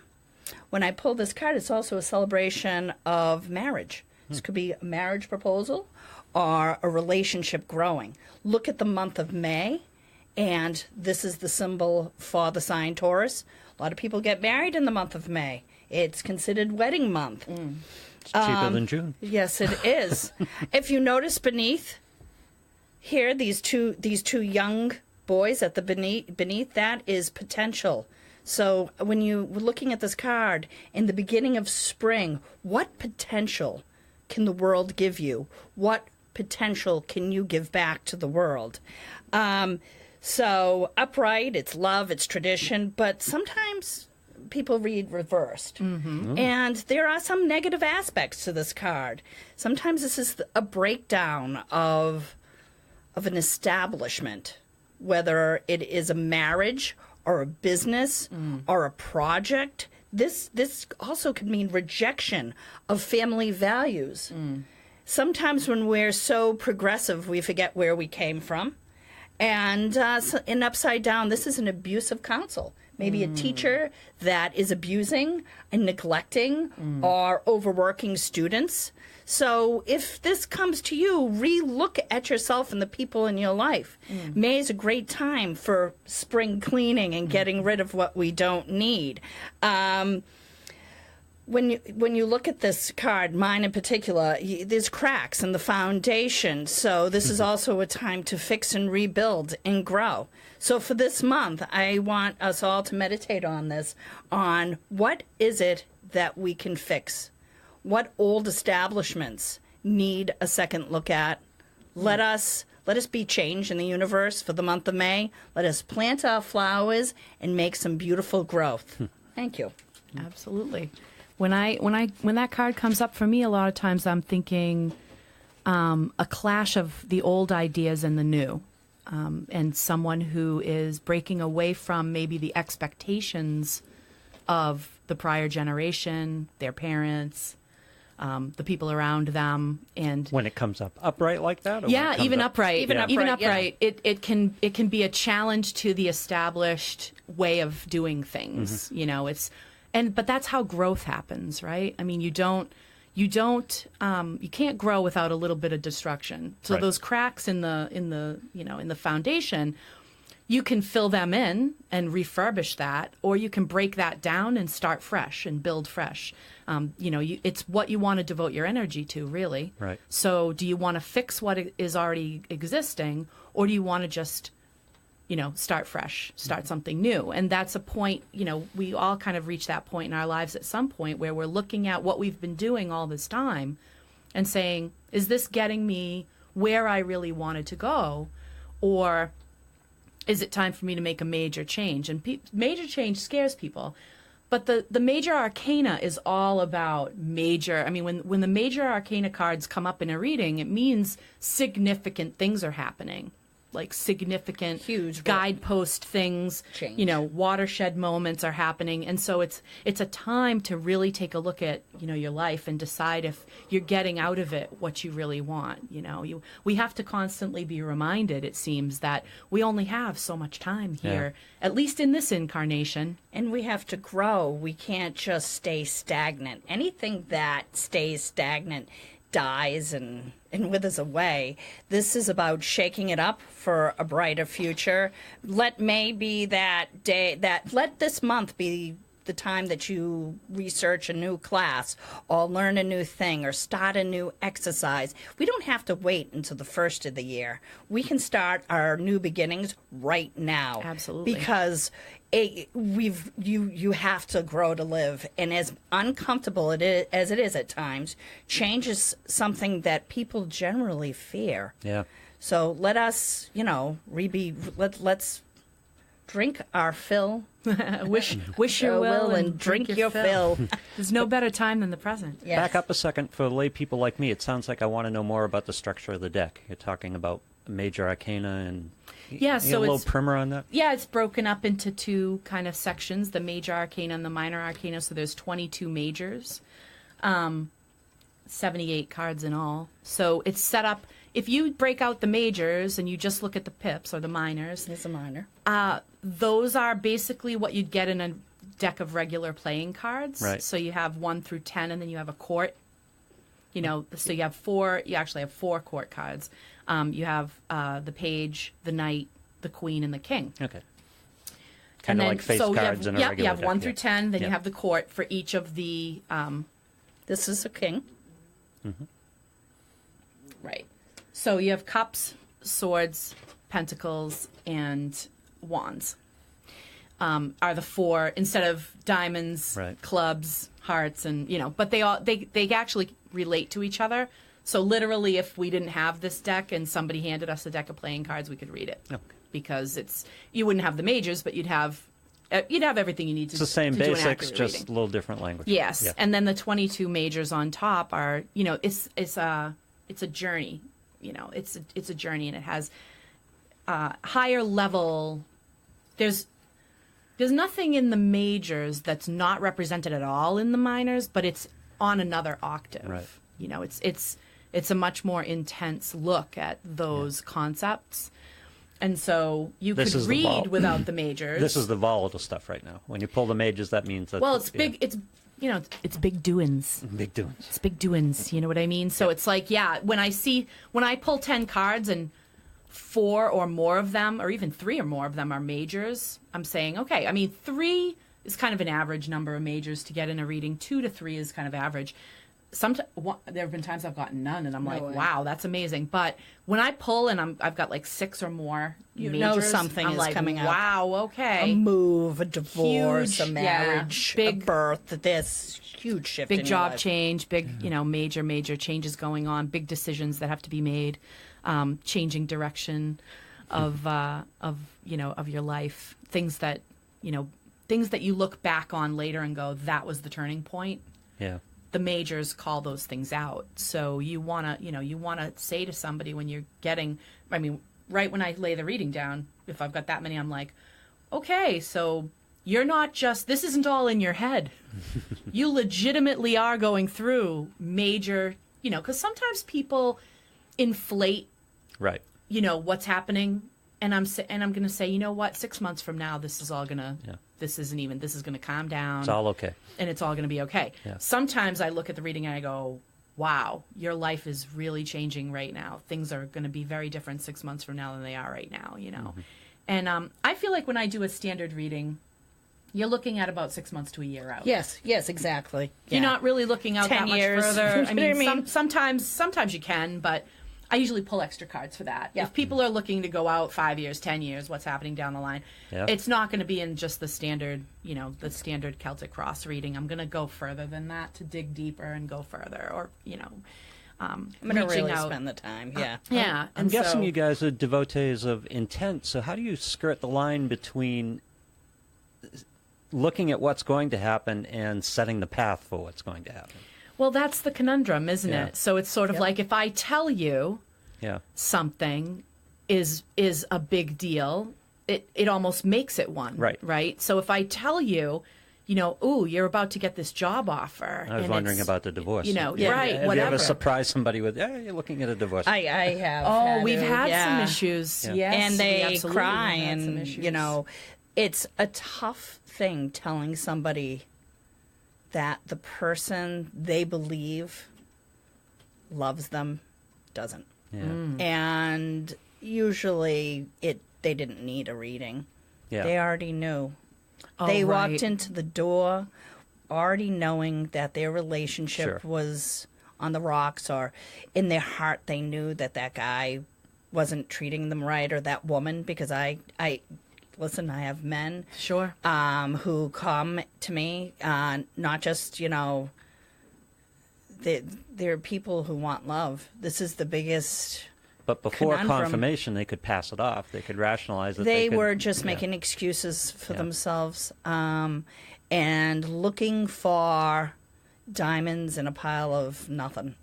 When I pull this card, it's also a celebration of marriage. This could be a marriage proposal or a relationship growing. Look at the month of May, and this is the symbol for the sign Taurus. A lot of people get married in the month of May. It's considered wedding month. It's cheaper than June. Yes, it is. If you notice beneath here, these two young boys at the beneath that is potential. So when you were looking at this card in the beginning of spring, what potential can the world give you? What potential can you give back to the world? So upright, it's love, it's tradition, but sometimes people read reversed. And there are some negative aspects to this card. Sometimes this is a breakdown of an establishment, whether it is a marriage or a business or a project. This also could mean rejection of family values. Sometimes when we're so progressive, we forget where we came from. And in upside down, this is an abusive counsel. Maybe a teacher that is abusing and neglecting or overworking students. So if this comes to you, re-look at yourself and the people in your life. May is a great time for spring cleaning and getting rid of what we don't need. When you look at this card, mine in particular, there's cracks in the foundation. So this is also a time to fix and rebuild and grow. So for this month, I want us all to meditate on this, on what is it that we can fix? What old establishments need a second look at? Let us be change in the universe for the month of May. Let us plant our flowers and make some beautiful growth. Thank you. Absolutely. When that card comes up for me, a lot of times I'm thinking a clash of the old ideas and the new, and someone who is breaking away from maybe the expectations of the prior generation, their parents, the people around them, and When it comes up upright like that? Or when it yeah, comes even up- upright, Even even upright, yeah. upright. It can be a challenge to the established way of doing things. You know, but that's how growth happens, right? I mean, you can't grow without a little bit of destruction. So Right. those cracks in the foundation, you can fill them in and refurbish that, or you can break that down and start fresh and build fresh. It's what you want to devote your energy to, really. Right. So do you want to fix what is already existing, or do you want to just start fresh, start something new? And that's a point, we all kind of reach that point in our lives at some point where we're looking at what we've been doing all this time and saying, is this getting me where I really wanted to go, or is it time for me to make a major change? And major change scares people. But the major arcana is all about major. I mean, when the major arcana cards come up in a reading, it means significant things are happening, like significant, huge guidepost things. Change. You know, watershed moments are happening, and so it's a time to really take a look at, you know, your life and decide if you're getting out of it what you really want. You know, we have to constantly be reminded, it seems, that we only have so much time here, at least in this incarnation. And we have to grow. We can't just stay stagnant. Anything that stays stagnant dies and withers away. This is about shaking it up for a brighter future. Let this month be the time that you research a new class or learn a new thing or start a new exercise. We don't have to wait until the first of the year. We can start our new beginnings right now. Absolutely. Because you have to grow to live, and as uncomfortable as it is at times, change is something that people generally fear. Yeah. So let us, you know, let's drink our fill, Wish your will and drink your fill. fill. There's no better time than the present. Yes. Back up a second for lay people like me. It sounds like I want to know more about the structure of the deck. You're talking about major arcana and Yeah, you so get a little it's primer on that. Yeah, it's broken up into two kind of sections, the major arcana and the minor arcana. So there's 22 majors, 78 cards in all. So it's set up, if you break out the majors and you just look at the pips or the minors, It's a minor. those are basically what you'd get in a deck of regular playing cards. Right. So you have 1 through 10, and then you have a court. You know, so you have four. You actually have 4 court cards. You have the page, the knight, the queen, and the king. Okay. And Kind of then- like face so cards in a regular you have deck. 1 through Yeah. 10. Then Yeah. you have the court for each of the. This is a king. Right. So you have cups, swords, pentacles, and wands. Are the 4 instead of diamonds, Right. clubs, hearts, and you know, but they actually relate to each other. So literally, if we didn't have this deck and somebody handed us a deck of playing cards, we could read it because you wouldn't have the majors, but you'd have everything you need to. It's the same to do an basics, accurate just reading. a little different language. Yes, Yeah. and then the 22 majors on top are, you know, it's a journey. You know, it's a journey, and it has higher level. There's nothing in the majors that's not represented at all in the minors, but it's on another octave. Right. You know, it's a much more intense look at those concepts. And so you This could is the read without the majors. This is the volatile stuff right now. When you pull the majors, that means that. well, it's big. It's, you know, it's big doings. Big doings. It's big doings. You know what I mean? So it's like, yeah, when I pull 10 cards and 4 or more of them, or even 3 or more of them are majors, I'm saying, okay, I mean, 3 is kind of an average number of majors to get in a reading. 2 to 3 is kind of average. There have been times I've gotten none, and I'm like, way. wow, that's amazing. But when I pull and I've got like 6 or more You majors, know something I'm is like, coming up. wow, okay. A move, a divorce, Huge, a marriage, a big- birth. This huge shift. in Big your job life. change, big, you know, major changes going on, big decisions that have to be made, changing direction of you know, of your life, things that you look back on later and go, that was the turning point. Yeah. The majors call those things out. So you want to say to somebody when you're getting, I mean, right when I lay the reading down, if I've got that many, I'm like, okay, so you're not just, this isn't all in your head. You legitimately are going through major, you know, because sometimes people inflate, Right. you know, what's happening. And I'm going to say, you know what, 6 months from now, this is all going to, this is going to calm down. It's all okay. And it's all going to be okay. Yeah. Sometimes I look at the reading and I go, wow, your life is really changing right now. Things are going to be very different 6 months from now than they are right now, you know. And I feel like when I do a standard reading, you're looking at about 6 months to a year out. Yes, exactly. You're not really looking out 10 that years. much further. I You know mean, what I mean? sometimes you can, but I usually pull extra cards for that. Yeah. If people are looking to go out 5 years, 10 years, what's happening down the line, Yeah. it's not going to be in just the standard, you know, the standard Celtic Cross reading. I'm going to go further than that to dig deeper and go further, or, you know. I'm going to reaching really out. spend the time. Yeah. Yeah, I'm and guessing so- you guys are devotees of intent. So how do you skirt the line between looking at what's going to happen and setting the path for what's going to happen? Well, that's the conundrum, isn't Yeah. it? So it's sort of Yep. like if I tell you Yeah. something is a big deal, it almost makes it one. Right. Right. So if I tell you, ooh, you're about to get this job offer. I was and wondering it's- about the divorce. Yeah, right, Have you whatever. ever surprised somebody with, hey, you're looking at a divorce? I have. Oh, we've to, had yeah. some issues. Yeah. Yes, And we they absolutely cry, have had some and issues. it's a tough thing telling somebody that the person they believe loves them doesn't. yeah. And usually they didn't need a reading. Yeah. They already knew. Oh, They right. walked into the door already knowing that their relationship Sure. was on the rocks, or in their heart they knew that that guy wasn't treating them right, or that woman, because I listen, I have men Sure. who come to me, not just, they're people who want love. This is the biggest. But before conundrum. confirmation, they could pass it off. They could rationalize it. They could- were just yeah. making excuses for Yeah. themselves, and looking for diamonds in a pile of nothing.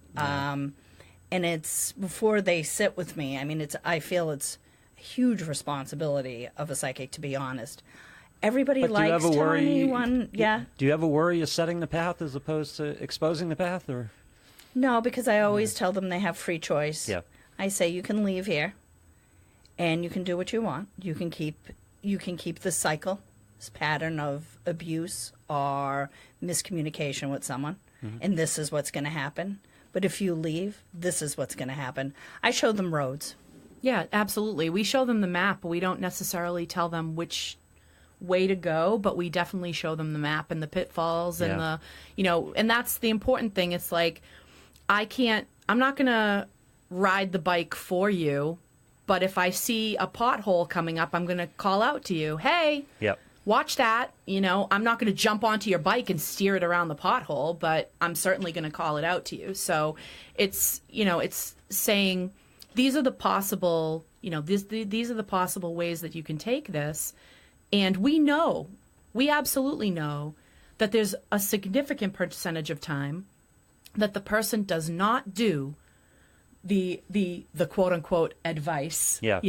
And it's before they sit with me. I mean, I feel it's a huge responsibility of a psychic, to be honest. Everybody But do you likes ever telling worry? me one. Yeah. Do you ever worry you're setting the path as opposed to exposing the path, or? No, because I always tell them they have free choice. Yeah. I say you can leave here, and you can do what you want. You can keep this cycle, this pattern of abuse or miscommunication with someone, and this is what's going to happen. But if you leave, this is what's going to happen. I show them roads. Yeah, absolutely. We show them the map. We don't necessarily tell them which way to go, but we definitely show them the map and the pitfalls and Yeah. and that's the important thing. It's like, I'm not going to ride the bike for you, but if I see a pothole coming up, I'm going to call out to you, hey, Yep. watch that. I'm not going to jump onto your bike and steer it around the pothole, but I'm certainly going to call it out to you. So it's saying these are the possible, these are the possible ways that you can take this. And we absolutely know that there's a significant percentage of time that the person does not do the quote unquote advice. Yeah.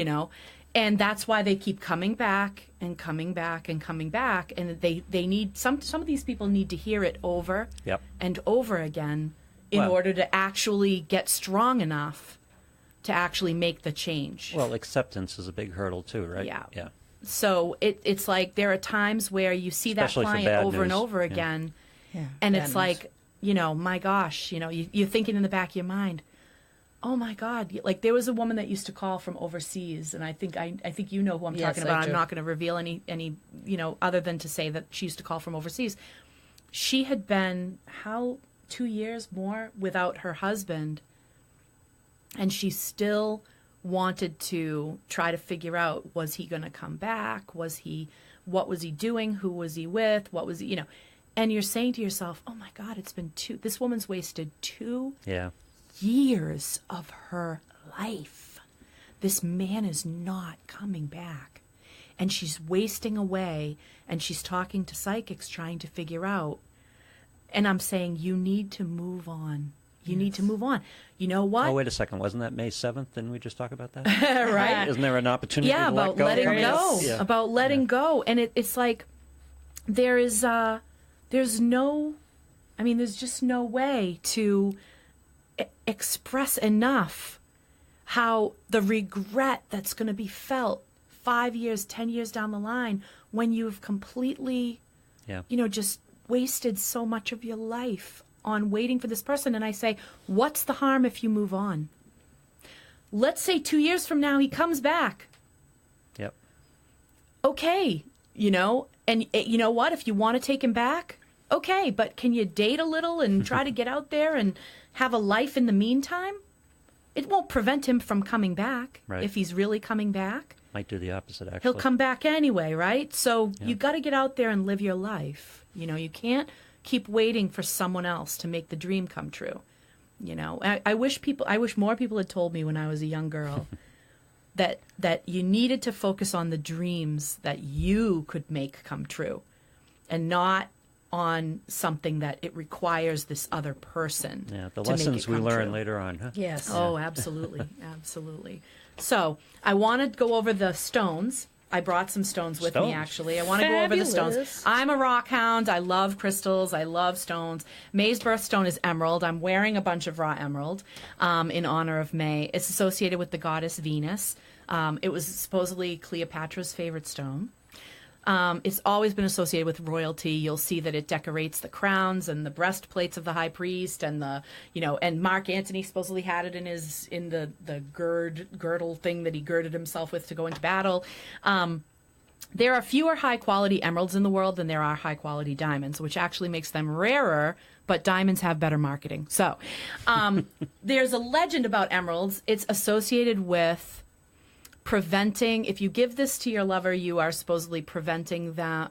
And that's why they keep coming back and coming back and coming back. And they need some of these people need to hear it over Yep. and over again in Well- order to actually get strong enough to actually make the change. Well, acceptance is a big hurdle too, right? Yeah. Yeah. So it's like there are times where you see that Especially for client bad over and news. over Yeah. again, Yeah. and bad it's news. like, my gosh, you're thinking in the back of your mind, oh my God, like there was a woman that used to call from overseas, and I think you know who I'm Yes, talking I about. I'm do. not going to reveal any other than to say that she used to call from overseas. She had been 2 years more without her husband, and she still wanted to try to figure out, was he going to come back? What was he doing? Who was he with? What was he, and you're saying to yourself, oh my God, it's been this woman's wasted 2 Yeah. years of her life. This man is not coming back. And she's wasting away, and she's talking to psychics trying to figure out. And I'm saying, you need to move on. You need to move on. You know what? Oh, wait a second. Wasn't that May 7th? Didn't we just talk about that? Right? Isn't there an opportunity Yeah, to let about go? letting coming up? go. Yeah. About letting go. And it's like there's just no way to express enough how the regret that's going to be felt 5 years, 10 years down the line when you've completely, Yeah. just wasted so much of your life on waiting for this person. And I say, what's the harm if you move on? Let's say 2 years from now he comes back. Yep. Okay, and you know what? If you want to take him back, okay, but can you date a little and try to get out there and have a life in the meantime? It won't prevent him from coming back. Right. If he's really coming back. Might do the opposite, actually. He'll come back anyway, right? So you got to get out there and live your life. You can't keep waiting for someone else to make the dream come true. You know, I wish more people had told me when I was a young girl that you needed to focus on the dreams that you could make come true, and not on something that it requires this other person. Yeah, the to make lessons it we come learn true. later on, huh? Yes. Oh, absolutely, absolutely. So I want to go over the stones. I brought some stones with me, Stones? actually. I want to go over the stones. Fabulous. I'm a rock hound. I love crystals. I love stones. May's birthstone is emerald. I'm wearing a bunch of raw emerald in honor of May. It's associated with the goddess Venus. It was supposedly Cleopatra's favorite stone. It's always been associated with royalty. You'll see that it decorates the crowns and the breastplates of the high priest, and and Mark Antony supposedly had it in the girdle thing that he girded himself with to go into battle. There are fewer high quality emeralds in the world than there are high quality diamonds, which actually makes them rarer, but diamonds have better marketing. So, there's a legend about emeralds. It's associated with preventing, if you give this to your lover, you are supposedly preventing the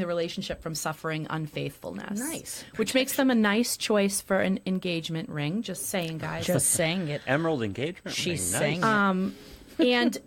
relationship from suffering unfaithfulness. Nice. Which makes them a nice choice for an engagement ring. Just saying, guys. Just saying it. Emerald engagement She's ring. Nice. saying And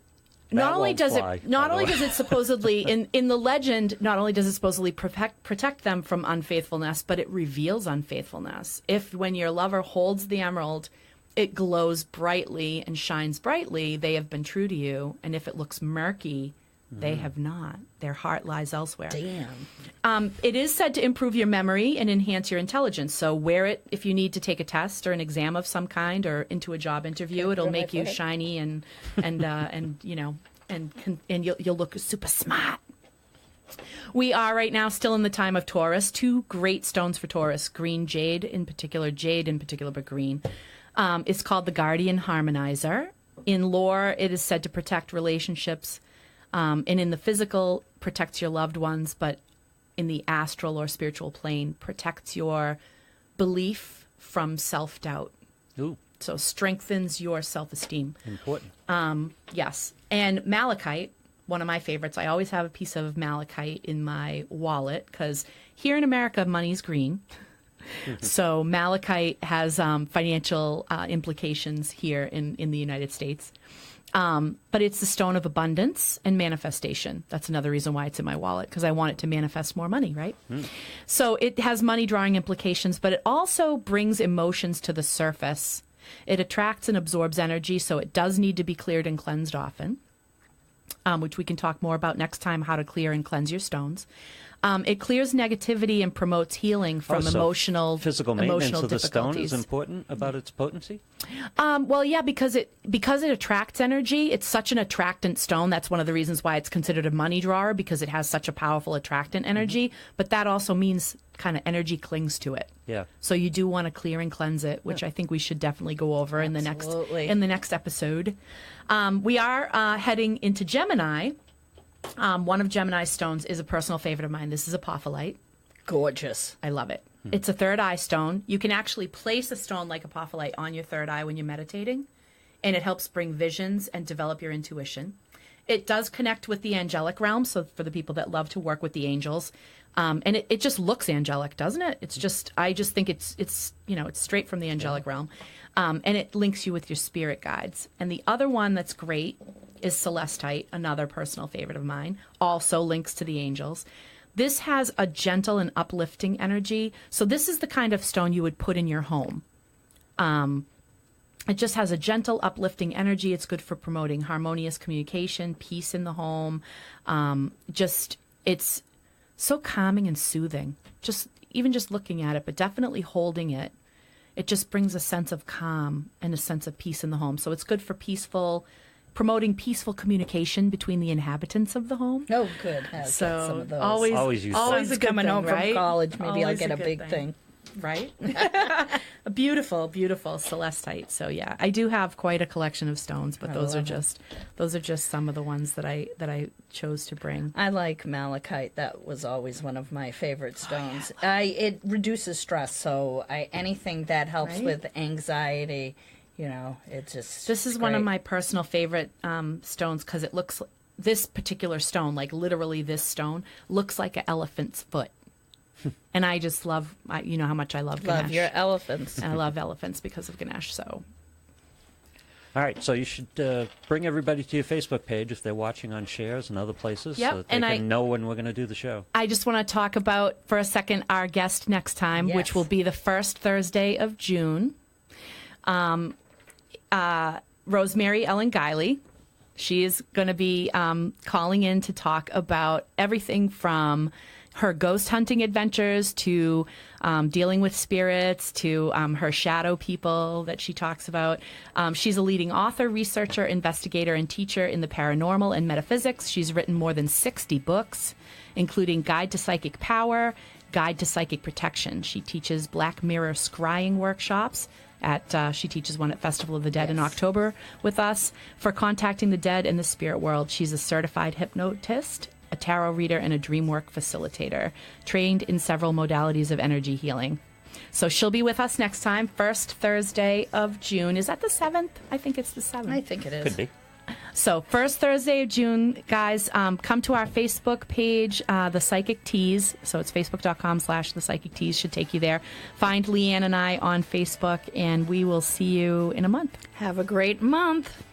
not only won't does fly, it not by the only way. does it supposedly in the legend, not only does it supposedly protect them from unfaithfulness, but it reveals unfaithfulness. If when your lover holds the emerald, it glows brightly and shines brightly, they have been true to you. And if it looks murky, they have not. Their heart lies elsewhere. Damn. It is said to improve your memory and enhance your intelligence. So wear it if you need to take a test or an exam of some kind or into a job interview. It'll make you shiny and you'll look super smart. We are right now still in the time of Taurus. Two great stones for Taurus: jade in particular, but green. It's called the Guardian Harmonizer. In lore, it is said to protect relationships, and in the physical, protects your loved ones, but in the astral or spiritual plane, protects your belief from self-doubt. Ooh, So strengthens your self-esteem. important. Yes. And malachite, one of my favorites. I always have a piece of malachite in my wallet because here in America, money's green. So malachite has financial implications here in the United States. But it's the stone of abundance and manifestation. That's another reason why it's in my wallet, because I want it to manifest more money, right? So it has money drawing implications, but it also brings emotions to the surface. It attracts and absorbs energy, so it does need to be cleared and cleansed often, which we can talk more about next time, how to clear and cleanse your stones. It clears negativity and promotes healing from So emotional physical maintenance of the stone difficulties. is important about its potency. Well, yeah, because it attracts energy. It's such an attractant stone. That's one of the reasons why it's considered a money drawer, because it has such a powerful attractant energy. But that also means kind of energy clings to it. Yeah. So you do want to clear and cleanse it, which I think we should definitely go over in the next episode. We are heading into Gemini. One of Gemini's stones is a personal favorite of mine. This is apophyllite. Gorgeous. I love it. It's a third eye stone. You can actually place a stone like apophyllite on your third eye when you're meditating, and it helps bring visions and develop your intuition. It does connect with the angelic realm, so for the people that love to work with the angels. And it just looks angelic, doesn't it? It's just, I just think it's straight from the angelic realm. And it links you with your spirit guides. And the other one that's great is celestite, another personal favorite of mine, also links to the angels. This has a gentle and uplifting energy. So this is the kind of stone you would put in your home. It just has a gentle, uplifting energy. It's good for promoting harmonious communication, peace in the home. It's so calming and soothing. Even just looking at it, but definitely holding it. It just brings a sense of calm and a sense of peace in the home. So it's good for promoting peaceful communication between the inhabitants of the home. Oh, good. Has So some of those. Always use always Son's a good coming thing, home right? from college. Maybe I'll Always get a good big thing. Right? A beautiful, beautiful celestite. So yeah, I do have quite a collection of stones, but those are just some of the ones that I chose to bring. I like malachite. That was always one of my favorite stones. It reduces stress, so anything that helps Right? with anxiety, it's just. This is one of my personal favorite stones because it looks, this particular stone, like literally this stone, looks like an elephant's foot. And I just love, you know how much I love Ganesh. Love your elephants. And I love elephants because of Ganesh. So All right, so you should bring everybody to your Facebook page if they're watching on Shares and other places, Yep, so that they and can know when we're going to do the show. I just want to talk about for a second our guest next time, Yes. which will be the first Thursday of June. Rosemary Ellen Guiley. She is going to be calling in to talk about everything from her ghost hunting adventures to dealing with spirits to her shadow people that she talks about. She's a leading author, researcher, investigator, and teacher in the paranormal and metaphysics. She's written more than 60 books, including Guide to Psychic Power, Guide to Psychic Protection. She teaches Black Mirror scrying workshops. She teaches one at Festival of the Dead in October with us. For contacting the dead in the spirit world, she's a certified hypnotist, a tarot reader, and a dream work facilitator, trained in several modalities of energy healing. So she'll be with us next time, first Thursday of June. Is that the 7th? I think it's the 7th. I think it is. Could be. So first Thursday of June, guys, come to our Facebook page, The Psychic Tease. So it's facebook.com/The Psychic Tease should take you there. Find Leanne and I on Facebook, and we will see you in a month. Have a great month.